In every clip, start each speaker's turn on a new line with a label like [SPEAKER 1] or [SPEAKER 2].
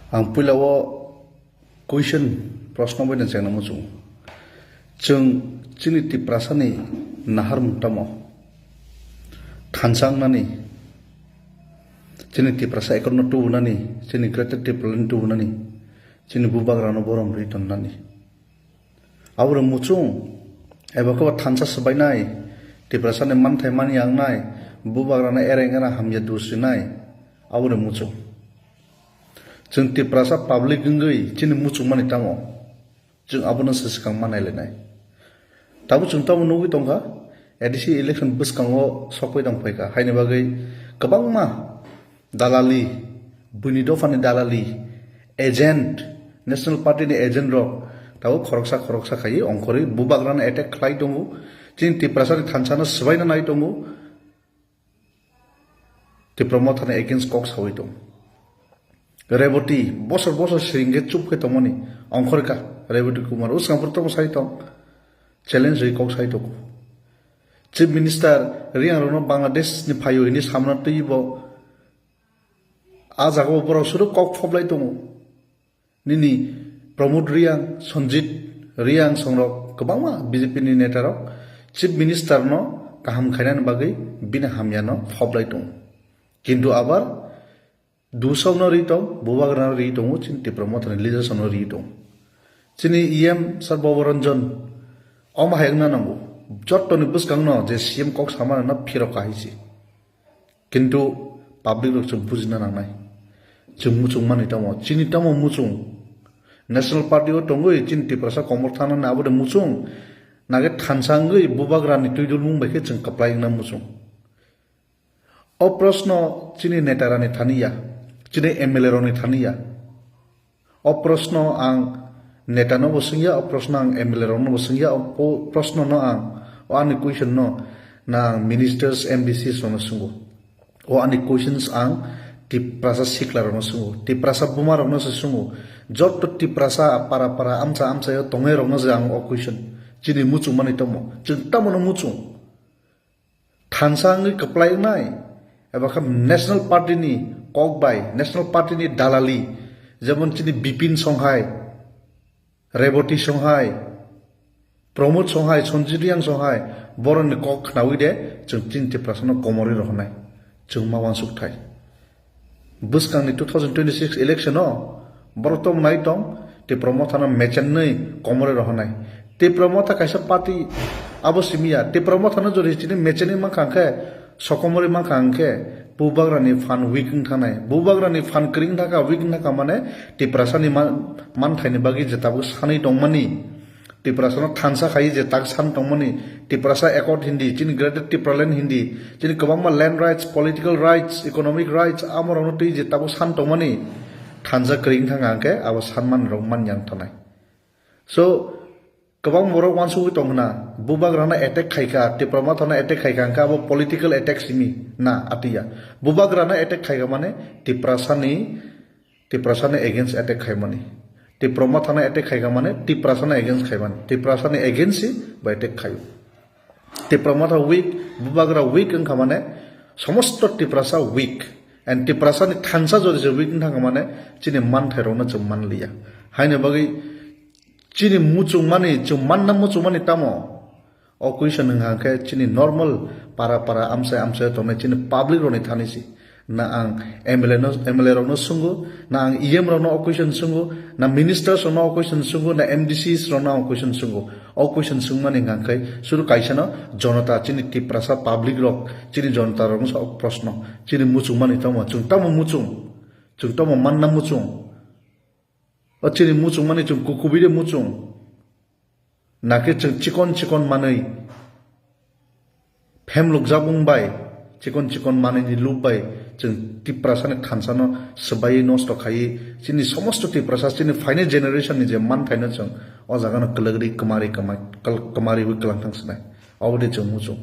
[SPEAKER 1] Ang pulawo question प्रश्न बयना जेंना मुजु जों जोंनि तिप्रासानि नाहार मुंटामो थानसांनानि जोंनि तिप्रासा एकरनो टुबुनानि जोंनि ग्रेटर तिप्रालानि टुबुनानि जोंनि बुबाग्रानो बरम रिटननानि आवरो मुचुं एबाखौ थानसा सबायनाय तिप्रासानि मानथाय मानियांनाय बुबाग्रानो एरेंगेरा हामया दुसिनाय आवरो मुचुं जों तिप्रासा पाब्लिक गंगै जोंनि मुचुं मानि तामो जों आबोनो सिगां मानायलायनाय दाबो जों ताबो नुगै दंगा एडिसि इलेक्शन बसकांगो सफैदों फैका हायनि बागै गोबां मा दालाली बुनि दफानि दालाली एजेन्ट नेशनल पार्टीनि एजेन्ट रक दाबो खरकसा खायो अंखरै बुबाग्रानो एटेक खालाय दङ जों तिप्रासानि थानसानो सबायना नाय दङ तिप्रामा थाने एगेन्स्ट कक सावै दं रेवती बसर सिंगे चुप के तमनी अंखर का रेवती कुमार उस कामपुर तो साई तो चैलेंज रे कौ साई तो चीफ मिनिस्टर रियांग रोनो बांग्लादेश नि फायो इनि सामना तयबो आ जागो बरो सुरु कक फबलाय दङ निनि प्रमोद रियांग संजित रियांग संरक गोबांमा बीजेपी नि नेतार चीफ मिनिस्टर नो गाहाम खायनान बागै बिना हामयानो फबलाय दङ किन्तु आबार दूसवनो रीतो बुबाग्रानो रीतो चिन तिप्रामथानि लिजासनो रीतो चिनि ईएम सर्वरंजन अमा हायगना नांगो जट्टनि बुसकांनो जे सीएम कक सामाना ना फिरो काहिसि किन्तु पब्लिक लोक जों बुजिना नांनाय जों मुचुं मानि तामो चिनि तामो मुचुं नेशनल पार्टी ओ तंगै चिन तिप्रासा कमर थाना नाबो मुचुं नागे थानसांगै बुबाग्रानि तुइदुल मुंबायखे जों कप्लायना मुचुं ओ प्रश्न चिनि नेतारानि थानिया चिनि एमएलए रोनि थानिया ओ प्रश्न आं नेतानो बसंगिया ओ प्रश्न आं एमएलए रोनो बसंगिया ओ प्रश्न न आं ओ आंनि क्वेश्चन न ना आं मिनिस्टार्स एमडीसीस रोनो सुंगो ओ आंनि क्वेश्चन्स आं तिप्रासा सिक्ला रोनो सुंगो तिप्रासा बुमा रोनो सुंगो जट तिप्रासा पारा आमचा यो तंगे रोनो जे आं ओ क्वेश्चन चिनि मुचु मानि तमो जों तामनो मुचु थानसांगै कप्लायनाय एबा नेशनल पार्टी नि ककबाय नेशनल पार्टी नि दालाली जेमन चिनि बिपिन संहाय रेवती संहाय प्रमोद संहाय संजिरियां संहाय बरनि कक खनावै दे जों चिनति प्रश्न कमरि रहनाय जों मावान सुखथाय बुसकांनि 2026 इलेक्शन बरतम नाय दं ते प्रमोथाना मेचेननै कमरि रहनाय ते प्रमोथा कायसा पार्टी अबसिमिया ते प्रमोथाना जरि चिनि मेचेनि माखांखे सकमरि माखांखे बुबाग्रानि फान विकिं थानाय बुबाग्रानि फान क्रिं थाका विकिं थाका माने तिप्रासानि मानथायनि बागै जेताबो सानै दंमानि तिप्रासानो थानसा खायो जे ताक सान दंमानि तिप्रासा एकॉर्ड हिंदी चिनि ग्रेटर तिप्रालैंड हिंदी चिनि गोबांमा land rights political rights economic rights आमरावनो तै जेताबो सान दंमानि थानसा क्रिं थांगांखे आबो सानमान रंमान यां थानाय सो गोबां बर' वानसुगै दंना बुबाग्राना एटेक खायका तिप्रामाथाना एटेक खायका आबो पॉलिटिकल एटेक सिमी ना आतिया बुबाग्राना एटेक खायका माने तिप्रासानि एगेंस्ट एटेक खायमानि तिप्रामाथाना एटेक खायका माने तिप्रासाना एगेंस्ट खायमानि तिप्रासानि एगेंस्ट बा एटेक खायो तिप्रामाथा वीक बुबाग्रा वीक ओंखा माने समस्त तिप्रासा वीक एंड तिप्रासानि थानसा जरि वीक थांगा माने चिनि मानथायरावनो जों मानलिया हायनो बागै चिनि मुचुं मानि जों मानना मुचुं मानि तामो ओ क्वेश्चन हांखे चिनि नॉर्मल पारा आमसाय तने चिनि पब्लिक रोनि थानिसि ना आं एमएलए रोनो सुंगु ना आं ईएम रोनो ओ क्वेश्चन सुंगु ना मिनिस्टर्स रोनो ओ क्वेश्चन सुंगु ना एमडीसीस रोनो ओ क्वेश्चन सुंगु ओ क्वेश्चन सुंगमानि हांखे सुरु कायसानो जनता चिनि तिप्रासा पब्लिक रक चिनि जनता रोनो स प्रश्न चिनि मुचुं मानि तामो जों तामो मुचुं जों तामो मानना मुचुं चिनि मुचुं माने जों कुकुबिरे मुचुं नाके जों चिकन मानै फेमलुक जाबुंबाय चिकन मानैनि लुबबाय जों तिप्रासानि थानसानो सबायै नष्ट खायै चिनि समस्त तिप्रासा चिनि फाइनेल जेनेरेशननि जे मानथायनो जों अ जागानो कलगरि कमारि विकलां थांसनाय अबदि जों मुचुं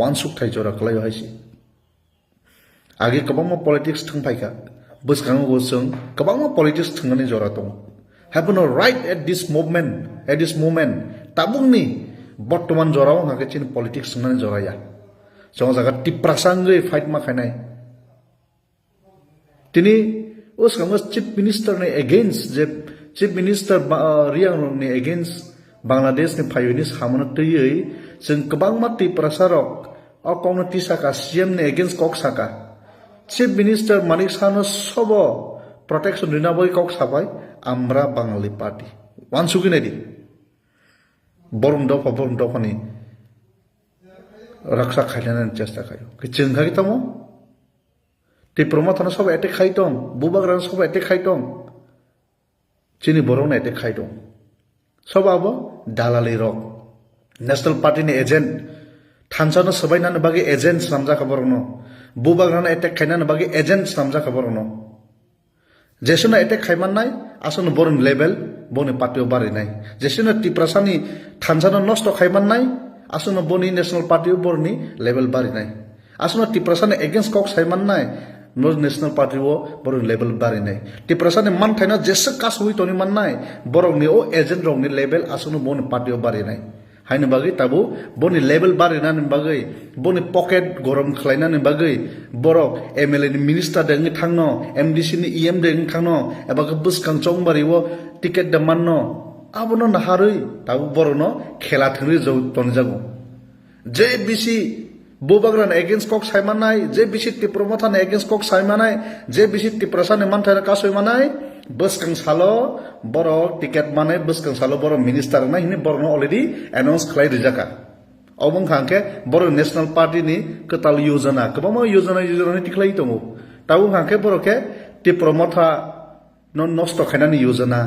[SPEAKER 1] वानसुक थाय जरा खलायो हायसि आगे गोबांमा पलिटिक्स थांफायका बसकांगो जों गोबांमा पलिटिक्स थांनानै जरा दं have no right at this moment tabungni बर्तमान जराव हागे चिन पॉलिटिक्स संनानै जराया जों जागा तिप्रासांगै फाइट मा खायनाय तिनि उसका चीफ मिनिस्टर ने अगेंस्ट जे चीफ मिनिस्टर रियांग ने अगेंस्ट बांग्लादेश ने फाइवनि सामने तैयै जों गोबां माति प्रसारक अकाउंट तिसाका सीएम ने अगेंस्ट कक साका चीफ मिनिस्टर मानिक सानो सब प्रोटेक्शन दिना बय कक साबाय आमरा बांगाली पार्टी वान सुगिनायदि बरम दफानि रक्षा खायनानै चेष्टा खायो जों खागि तमो डिप्लोमा थाना सब एटेक खाय दं बुबाग्रान सब एटेक खाय दं चिनि बरौन एटेक खाय दं सब आबो दालालि रक नेशनल पार्टी नि एजेंट थानसानो सबायनानै बागै एजेंट नामजा खबरनो बुबाग्रान एटेक खायनानै बागै एजेंट नामजा खबरनो जेसुना एटेक खायमाननाय आसनो बरन लेभेल बनि पार्टीयाव बारिनाय जेसुना टिप्रासानि थानसानो नष्ट खायमाननाय आसनो बनि नेशनल पार्टीयाव बरनि लेभेल बारिनाय आसनो टिप्रासानि एगेंस्ट कक सायमाननाय नेशनल पार्टीयाव बरन लेभेल बारिनाय टिप्रासानि मानथायना जेसे कासुइ तनि माननाय बरंनि ओ एजेंट रंनि लेभेल आसनो बनि पार्टीयाव बारिनाय हायनो बागै ताबु बनि लेभेल बारिनानै बागै बनि पकेट गरम खालायनानै बागै बरक एमएलए नि मिनिस्टार देंनि थांनो एमडीसी नि ईएम देंनि थांनो एबा बुसकां चंबारिवो टिकेट दमाननो आबनो नाहारै ताबु बरनो खेला थंरि जौ तनजागो जे बिसि बुबाग्रान एगेंस्ट कक सायमानाय जे बिसि टिप्रमथान एगेंस्ट कक सायमानाय जे बिसि टिप्रसानि मानथायना कासयमानाय बसकां सालो बर टिकेट माने बसकां सालो बर मिनिस्टार ना हिनि बरनो अलरेडी अनाउंस खालाय रिजाका अबं खांके बर नेशनल पार्टी नि कताल योजना गोबां योजना नि तिखलाय दङ ताबु खांके बरके टिप्रमथा नष्ट खायनानि योजना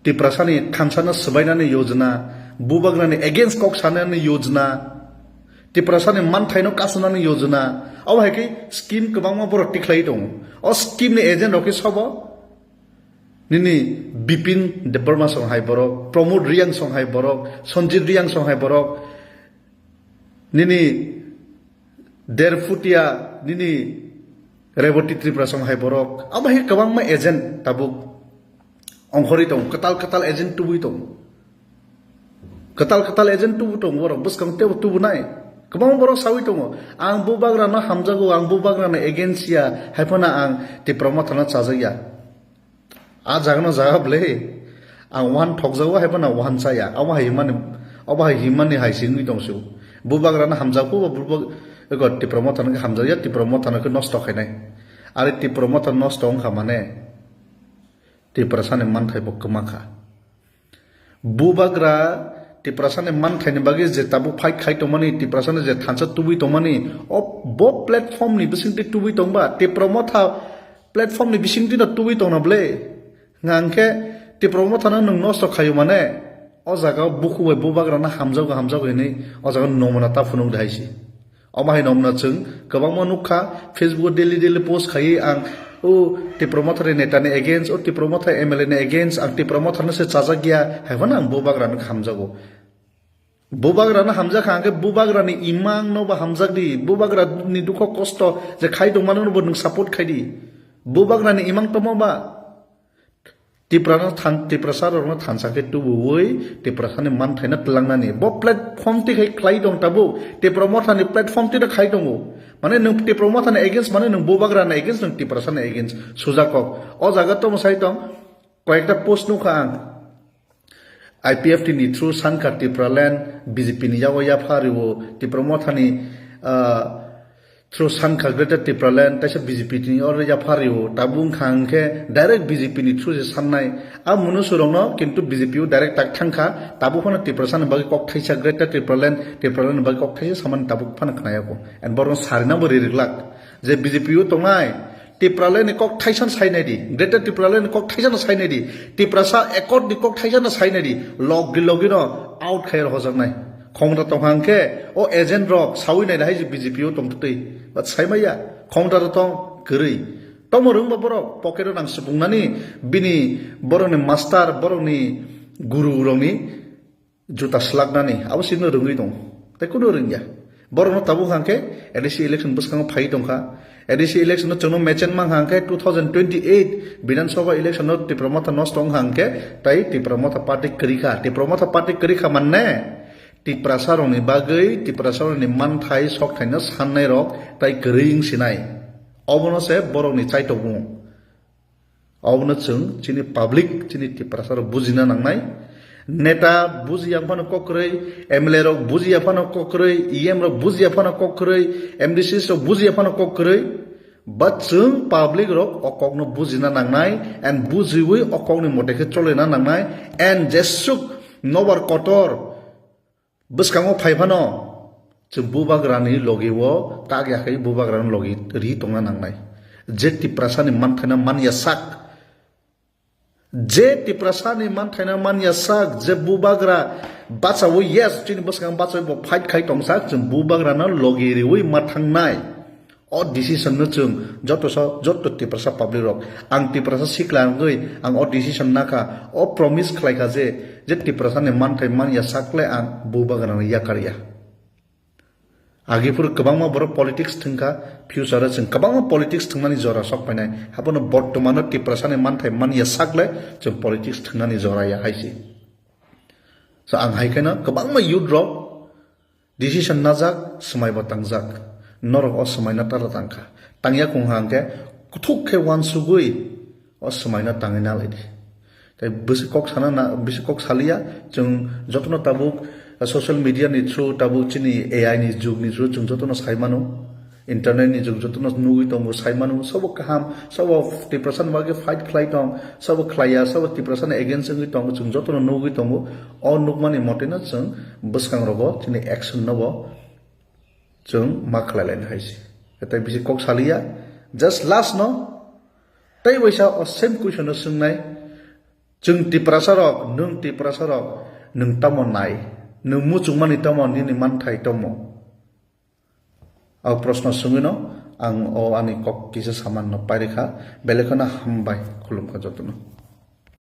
[SPEAKER 1] टिप्रासानि थानसानो सबायनानि योजना बुबाग्रानि एगेंस्ट कक सानानि योजना टिप्रासानि मानथायनो कासनानि योजना अब हायके स्कीम गोबां बर तिखलाय दङ अ स्कीम नि एजेंट रके सब निनि बिपिन देबबर्मा संहाय बरक प्रमोद रियांग संहाय बरक सन्जित रियांग संहाय बरक निनि देरफुटिया निनि रेवती त्रिपुरा संहाय बरक अब हाय गोबां मा एजेंट ताबुक अंखरि दं कताल एजेंट तुबुय दं कताल एजेंट तुबु दं बरक बसकांते तुबुनाय गोबां बरक सावि दङ आं बुबाग्रानो हामजागौ आं बुबाग्रानो एगेन्सिया हायफाना आं टिप्रामा थाना चाजाया आ जागोन जागाबले आं वान थकजागौ हायफाना वान जाया आव हाय हिमानि हायसिंनि दंसौ बुबाग्रानो हामजागौ बुबा एगो टिप्रामा थाना हामजाया टिप्रामा थानाखौ नष्ट खायनाय आरो टिप्रामा थाना नष्ट खामाने टिप्रासानि मानथाय बकमाखा बुबाग्रा टिप्रासानि मानथायनि बागै जे ताबु फाइट खाय तमानि टिप्रासानि जे थानसा तुबुय तमानि अ बो प्लेटफॉर्म नि बिसिंति तुबुय तंबा टिप्रामथा प्लेटफॉर्म नि बिसिंति न तुबुय तंनाब्ले nganke ti promotana nung nosto khayo mane o jaga bukuwe bubagrana hamjago ni o jaga nomona ta funung daisi o mahai nomna chung gobang manukha facebook daily post khai ang o ti promoter neta ne against o ti promoter mla ne against ang ti promoter ne se chajagya haibana ang bubagrana hamjago bubagrana hamjaka angke bubagrani imang no ba hamjagdi bubagrani dukho kosto je khai dongmano no nung support khaidi bubagrani imang tomo ba टिप्रासारनो थानसाके तुबुवै टिप्रासानि मानथायना तलांनानि बो platform ति खाय दं ताबु टिप्रामथानि platform ति खाय दंगो माने नों टिप्रामथानि against माने नों बुबाग्रानि एगेंस्ट नों टिप्रासानि एगेंस्ट सुजाकक अ जागा तो मसाय दं कयेकटा पोस्ट नुखा आं आईपीएफटी नि थ्रु सानका टिप्रालैंड बीजेपी नि याव याफारिवो टिप्रामथानि थ्रु सानका ग्रेटर टिप्रालैंड तैसे बीजेपी नि और याफारिवो ताबुं खांखे डायरेक्ट बीजेपी नि थ्रु जे साननाय आ मुनुसुरंनो किन्तु बीजेपी डायरेक्ट ताक थांखा ताबु फन टिप्रासान बागै कक थाइसा ग्रेटर टिप्रालैंड बागै कक थाइसा सामान ताबु फन खनायाको एन बरन सारिना बोरै रिगलाक जे बीजेपी तंगाय टिप्रालैंड कक थाइसान साइनायदि ग्रेटर टिप्रालैंड कक थाइसान साइनायदि टिप्रासा एकट नि कक थाइसान साइनायदि लगिनो आउट खायर हजारनाय खंग्रा तंहांखे ओ एजेंट रक साविनाय दाहाय बीजेपी तंतै बा साइमाया खंग्रा तं गरै तमरंग बरो पकेट नां सुबुंनानि बिनि बरनि मास्टार बरनि गुरु रंनि जुता स्लागनानि आवसिनो रोङै दं तैखौनो रोंया बरनो ताबु हांखे एडिसि इलेक्शन बसखां फाइ दंखा एडिसि इलेक्शन चनो मेचेन मां हांखे 2028 विधानसभा इलेक्शन टिप्रामथा नष्ट हांखे ताइ टिप्रामथा पार्टी करिखा मानने टिप्रासारनि बागै टिप्रासारनि मानथाय सकथायनो साननाय रक ताइ गरैं सिनाय अबनसे बरनि चाइटबु awno chung chini public chini tiprasa rok bujina nangnai neta bujiya phano kokroi MLA rok bujiya phano kokroi EM rok bujiya phano kokroi MDC rok bujiya phano kokroi but chung public rok okokno bujina nangnai and bujiwi okokni moteke cholena nangnai and jesuk nobar kotor bwskango phaiphano chung bubagrani logiwo tagyakhai bubagrani logi ri tongna nangnai je tiprasani manthana man yasak je tiprasani manthana man yasak je bubagra bachawo yes chini bwskang bachawo fight khai tongsak chung bubagrana logi riwi mathangnai o decision no chung joto tiprasa public rok ang tiprasa siklangoi ang o decision naka o promise khlaika je tiprasani manthai man yasakle ang bubagrana yakarya agifur kabangma boro politics thingka future chung kabangma politics thingmani jora sok painai habono bortomano tiprasani manthai man yasakle chung politics thingani jora ya haisi so ang haikena kabangma youth rok decision najak smai batangjak norok o smaina tara tangka tangya kunghangke kuthuk ke wan sugui o smaina tangina ledi tai bisikok sana na bisikok salia chung jotno tabuk social media ni through tabuk chini AI ni jug ni through chung jotno saimanu internet ni jug jotno nugui tongo saimanu sobo kaham sobo tiprasan wage fight khlai tong sobo khlaya sobo tiprasan against ngi tong chung jotno nugui tongo o nugmani motena chung buskang rogo chini action nobo chung makhlalen haisi tai bisi kok salia just last no tai waisa o same question sungnai chung tiprasarok nung tamon nai nung mu chungmani tamon ni manthai tomo au prashno sungino ang o ani kok kisa samanno pairikha belekona hambai khulum ka jotno